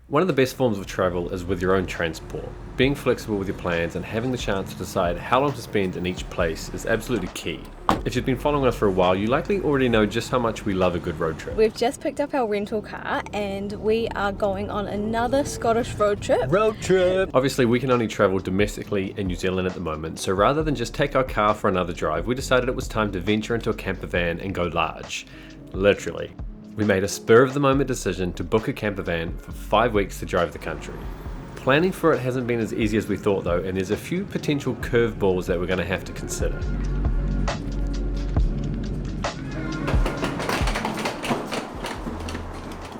One of the best forms of travel is with your own transport. Being flexible with your plans and having the chance to decide how long to spend in each place is absolutely key. If you've been following us for a while, you likely already know just how much we love a good road trip. We've just picked up our rental car and we are going on another Scottish road trip. Road trip! Obviously, we can only travel domestically in New Zealand at the moment, so rather than just take our car for another drive, we decided it was time to venture into a campervan and go large. Literally. We made a spur-of-the-moment decision to book a campervan for 5 weeks to drive the country. Planning for it hasn't been as easy as we thought though, and there's a few potential curveballs that we're going to have to consider.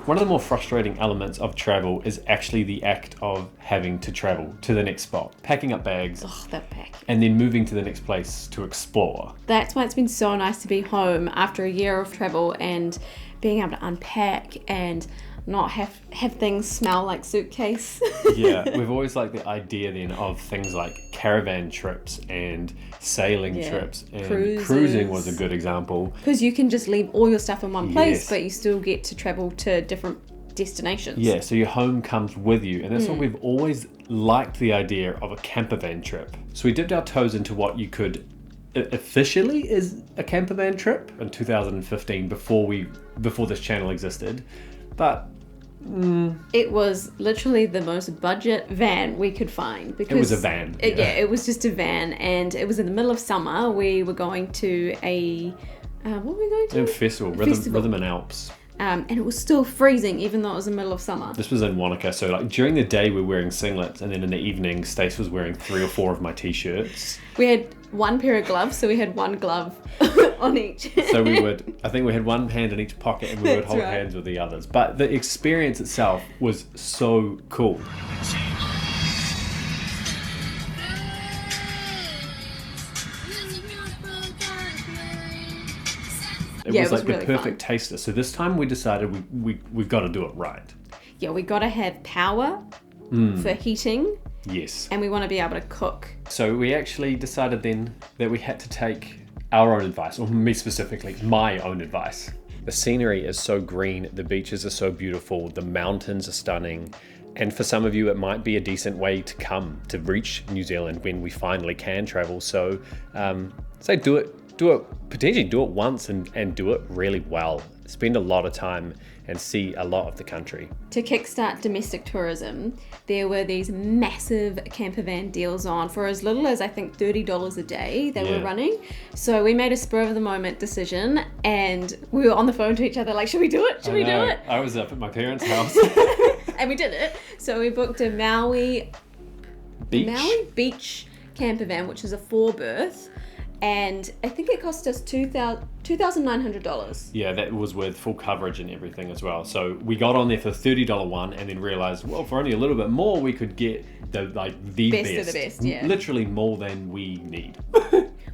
One of the more frustrating elements of travel is actually the act of having to travel to the next spot. Packing up bags. Oh, that pack. And then moving to the next place to explore. That's why it's been so nice to be home after a year of travel and being able to unpack and not have things smell like suitcase. Yeah, we've always liked the idea then of things like caravan trips and sailing trips, and cruising was a good example. Because you can just leave all your stuff in one place, Yes. but you still get to travel to different destinations. Yeah, so your home comes with you, and that's what we've always liked the idea of a campervan trip. So we dipped our toes into what you could officially is a campervan trip in 2015 before this channel existed, but it was literally the most budget van we could find because it was a van. It was just a van, and it was in the middle of summer. We were going to a what were we going to? A festival, Rhythm and Alps. And it was still freezing even though it was the middle of summer. This was in Wanaka, so like during the day we're wearing singlets, and then in the evening Stacey was wearing 3 or 4 of my t-shirts. We had one pair of gloves, so we had one glove on each. So I think we had one hand in each pocket, and we would hold hands with the others. But the experience itself was so cool. It was like really the perfect taster. So this time we decided we've got to do it right. Yeah, we got to have power for heating. Yes. And we want to be able to cook. So we actually decided then that we had to take our own advice, or me specifically, my own advice. The scenery is so green, the beaches are so beautiful, the mountains are stunning, and for some of you it might be a decent way to come to reach New Zealand when we finally can travel. So say do it once and do it really well. Spend a lot of time and see a lot of the country. To kickstart domestic tourism, there were these massive campervan deals on for as little as I think $30 a day they were running. So we made a spur of the moment decision, and we were on the phone to each other like, should we do it? Should we do it? I was up at my parents' house. And we did it. So we booked a Maui beach campervan, which is a 4-berth. And I think it cost us $2,900. Yeah, that was with full coverage and everything as well. So we got on there for the $30 one, and then realized, well, for only a little bit more, we could get the best of the best. Yeah, literally more than we need.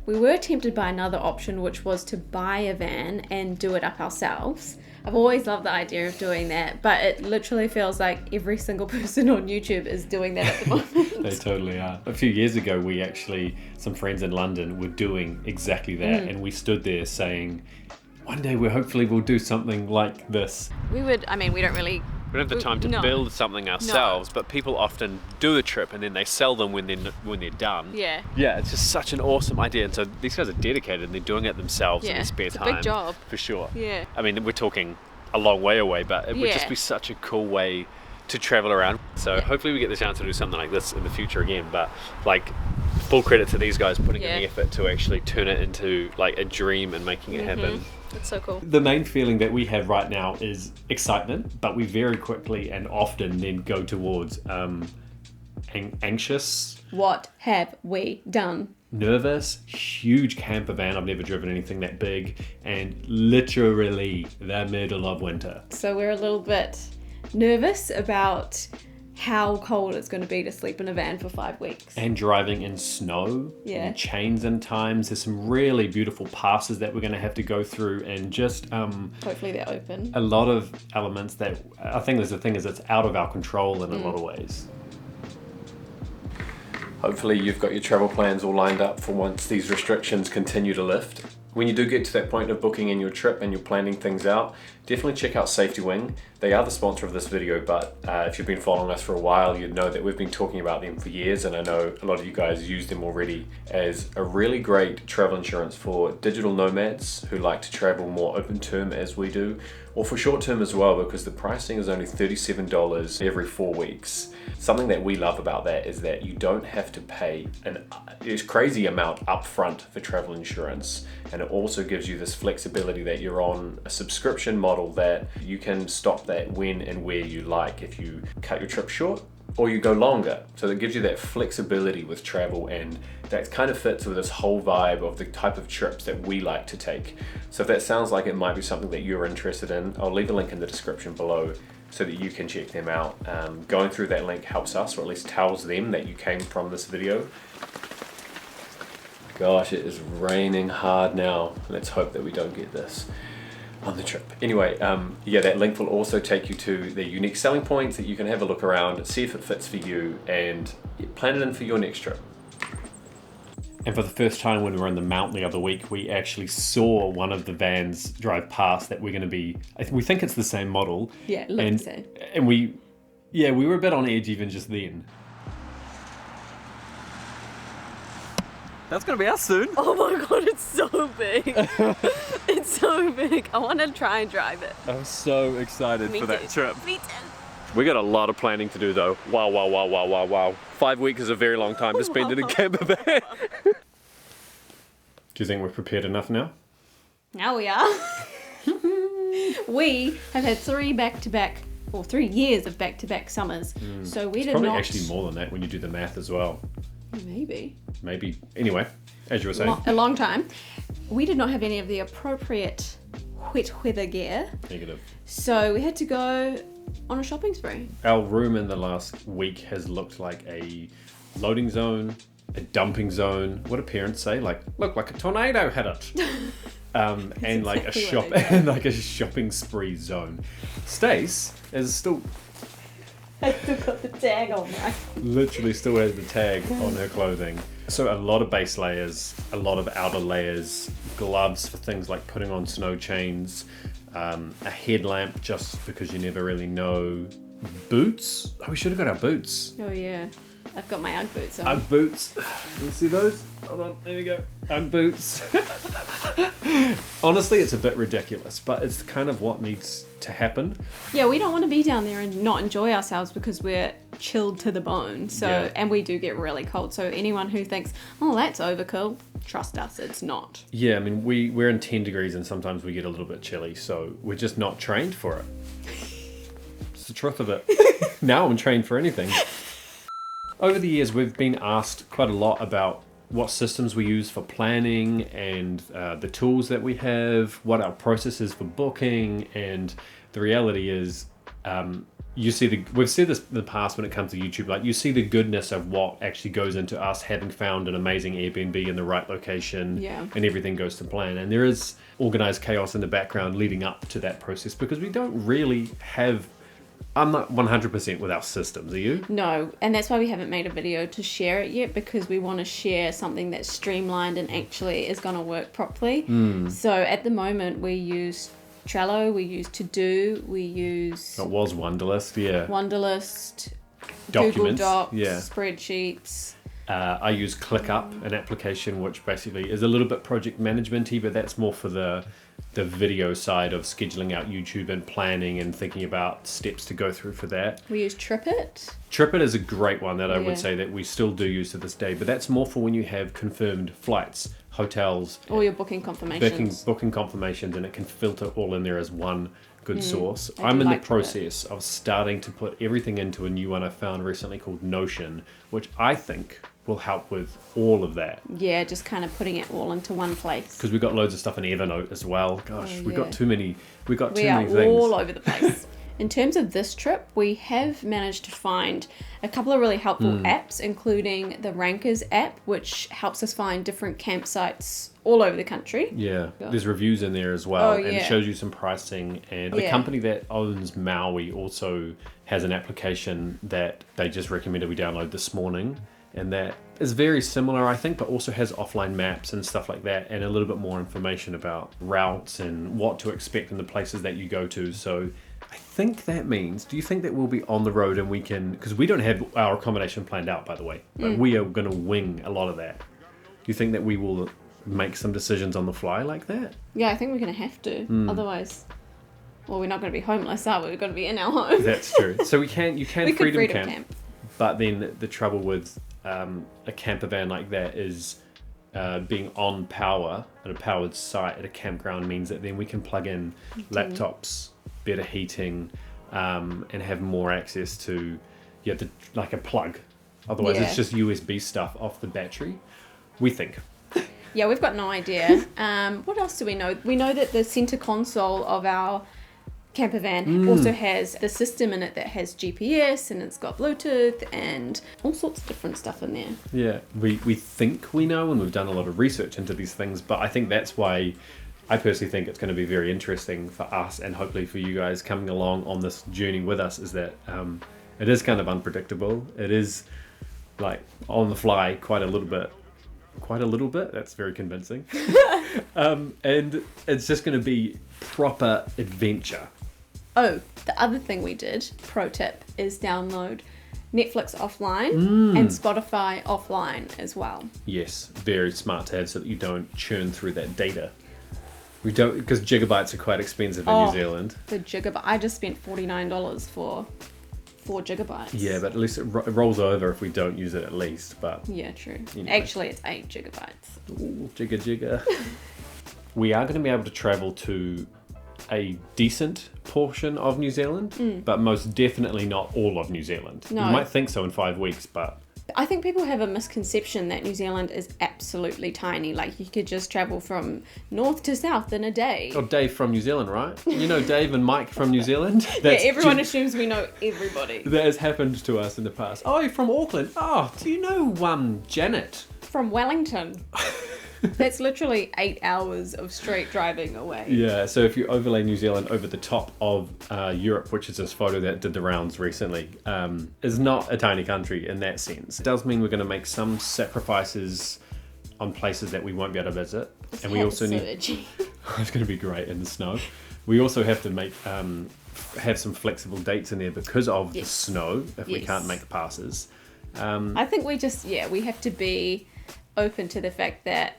We were tempted by another option, which was to buy a van and do it up ourselves. I've always loved the idea of doing that, but it literally feels like every single person on YouTube is doing that at the moment. They totally are. A few years ago, some friends in London were doing exactly that, and we stood there saying, one day hopefully we'll do something like this. We don't have the time to build something ourselves, but people often do the trip and then they sell them when they're done. Yeah. Yeah, it's just such an awesome idea. And so these guys are dedicated and they're doing it themselves in their spare time. It's a big job. For sure. Yeah. I mean, we're talking a long way away, but it would just be such a cool way to travel around. So hopefully we get the chance to do something like this in the future again, but like full credit to these guys putting in the effort to actually turn it into like a dream and making it happen. It's so cool. The main feeling that we have right now is excitement, but we very quickly and often then go towards anxious. What have we done? Nervous, huge camper van. I've never driven anything that big, and literally the middle of winter. So we're a little bit nervous about how cold it's going to be to sleep in a van for 5 weeks. And driving in snow, and chains and times. There's some really beautiful passes that we're going to have to go through, and just hopefully they're open. A lot of elements that I think the thing is it's out of our control in a lot of ways. Hopefully you've got your travel plans all lined up for once these restrictions continue to lift. When you do get to that point of booking in your trip and you're planning things out, definitely check out Safety Wing. They are the sponsor of this video, but if you've been following us for a while, you'd know that we've been talking about them for years, and I know a lot of you guys use them already as a really great travel insurance for digital nomads who like to travel more open term as we do, or for short term as well, because the pricing is only $37 every 4 weeks. Something that we love about that is that you don't have to pay an crazy amount upfront for travel insurance, and it also gives you this flexibility that you're on a subscription model that you can stop that when and where you like if you cut your trip short or you go longer. So that gives you that flexibility with travel, and that kind of fits with this whole vibe of the type of trips that we like to take. So if that sounds like it might be something that you're interested in, I'll leave a link in the description below so that you can check them out. Going through that link helps us, or at least tells them that you came from this video. Gosh, it is raining hard now. Let's hope that we don't get this on the trip. Anyway, yeah, that link will also take you to the unique selling points that you can have a look around, see if it fits for you, and plan it in for your next trip. And for the first time when we were in the mountain the other week, we actually saw one of the vans drive past that we're going to be, we think it's the same model. Yeah, it looked the same. And we were a bit on edge even just then. That's going to be us soon. Oh my god, it's so big. It's so big. I want to try and drive it. I'm so excited for that trip. Me too. We got a lot of planning to do though. Wow. 5 weeks is a very long time to spend in a campervan. Do you think we're prepared enough now? Now we are. We have had 3 years of back-to-back summers. So we did Probably not... actually more than that when you do the math as well. Maybe. Anyway, as you were saying. A long time. We did not have any of the appropriate wet weather gear. Negative. So we had to go on a shopping spree. Our room in the last week has looked like a loading zone, a dumping zone. What do parents say? Look like a tornado hit it. And like a shopping spree zone. Stace is still... I still got the tag on right. Literally still has the tag on her clothing. So a lot of base layers, a lot of outer layers, gloves for things like putting on snow chains, a headlamp just because you never really know. Boots? Oh, we should have got our boots. Oh yeah. I've got my Ugg boots on. Ugg boots. Can you see those? Hold on, there we go. Ugg boots. Honestly, it's a bit ridiculous, but it's kind of what needs to happen. Yeah, we don't want to be down there and not enjoy ourselves because we're chilled to the bone. So, Yeah. And we do get really cold. So anyone who thinks, oh, that's overkill, trust us, it's not. Yeah, I mean, we're in 10 degrees and sometimes we get a little bit chilly, so we're just not trained for it. It's the truth of it. Now I'm trained for anything. Over the years, we've been asked quite a lot about what systems we use for planning and the tools that we have, what our process is for booking, and the reality is, we've said this in the past when it comes to YouTube, like you see the goodness of what actually goes into us having found an amazing Airbnb in the right location, Yeah. and everything goes to plan. And there is organized chaos in the background leading up to that process because we don't really have... I'm not 100% with our systems, are you? No, and that's why we haven't made a video to share it yet, because we want to share something that's streamlined and actually is going to work properly. So at the moment we use Trello, we use To-Do, we use... It was Wunderlist, yeah. Wunderlist, Documents, Google Docs, yeah. spreadsheets. I use ClickUp, an application which basically is a little bit project management-y, but that's more for the video side of scheduling out YouTube and planning and thinking about steps to go through for that. We use TripIt. TripIt is a great one that I Yeah. would say that we still do use to this day, but that's more for when you have confirmed flights, hotels, All your booking confirmations. booking confirmations, and it can filter all in there as one good source. I I'm do in like the process of starting to put everything into a new one I found recently called Notion, which I think will help with all of that. Yeah, just kind of putting it all into one place. Because we've got loads of stuff in Evernote as well. Gosh, Oh, we've got yeah. too many. We We too are many things. all over the place. In terms of this trip, we have managed to find a couple of really helpful apps, including the Rankers app, which helps us find different campsites all over the country. Yeah, there's reviews in there as well, Oh, and yeah. shows you some pricing. And the Yeah. company that owns Maui also has an application that they just recommended we download this morning, and that is very similar, I think, but also has offline maps and stuff like that, and a little bit more information about routes and what to expect in the places that you go to. So I think that means, do you think that we'll be on the road and we can, because we don't have our accommodation planned out, by the way, but we are going to wing a lot of that. Do you think that we will make some decisions on the fly like that? Yeah, I think we're going to have to. Otherwise, well, we're not going to be homeless, are we? We're going to be in our home. That's true. So you can We freedom, could freedom camp, camp. but then the trouble with a camper van like that is being on power at a powered site at a campground means that then we can plug in laptops, better heating, and have more access to like a plug. Otherwise, it's just USB stuff off the battery. We think. Yeah, we've got no idea. What else do we know? We know that the center console of our campervan also has the system in it that has GPS and it's got Bluetooth and all sorts of different stuff in there. Yeah, we think we know, and we've done a lot of research into these things, but I think that's why I personally think it's going to be very interesting for us and hopefully for you guys coming along on this journey with us, is that it is kind of unpredictable. It is like on the fly quite a little bit. That's very convincing. And it's just going to be proper adventure. Oh, the other thing we did, pro tip, is download Netflix offline and Spotify offline as well. Yes, very smart to have so that you don't churn through that data. We don't, because gigabytes are quite expensive in New Zealand. The gigabyte. I just spent $49 for 4 gigabytes. Yeah, but at least it rolls over if we don't use it at least. But yeah, true. Anyway. Actually, it's 8 gigabytes. Ooh, jigga. We are going to be able to travel to a decent portion of New Zealand, but most definitely not all of New Zealand. No. You might think so in 5 weeks, but I think people have a misconception that New Zealand is absolutely tiny. Like you could just travel from north to south in a day. oh, Dave from New Zealand, right? You know Dave and Mike from New Zealand? Yeah, everyone assumes we know everybody. That has happened to us in the past. Oh, you're from Auckland. Oh, do you know Janet? From Wellington. That's literally 8 hours of straight driving away. Yeah, so if you overlay New Zealand over the top of Europe, which is this photo that did the rounds recently, is not a tiny country in that sense. It does mean we're going to make some sacrifices on places that we won't be able to visit. And we also need... It's going to be great in the snow. We also have to make have some flexible dates in there because of the snow if we can't make passes. I think we have to be open to the fact that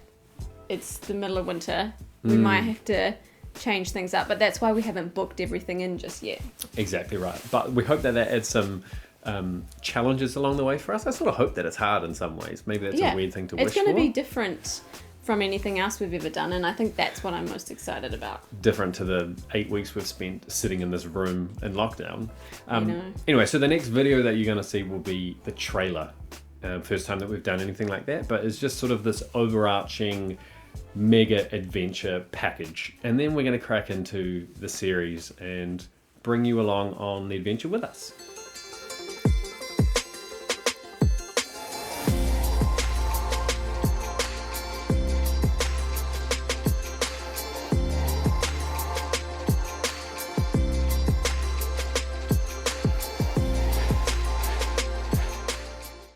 it's the middle of winter. We might have to change things up, but that's why we haven't booked everything in just yet. Exactly right. But we hope that adds some challenges along the way for us. I sort of hope that it's hard in some ways. Maybe that's a weird thing to wish for. It's going to be different from anything else we've ever done, and I think that's what I'm most excited about. Different to the 8 weeks we've spent sitting in this room in lockdown. I know. Anyway, so the next video that you're going to see will be the trailer. First time that we've done anything like that, but it's just sort of this overarching mega adventure package, and then we're going to crack into the series and bring you along on the adventure with us.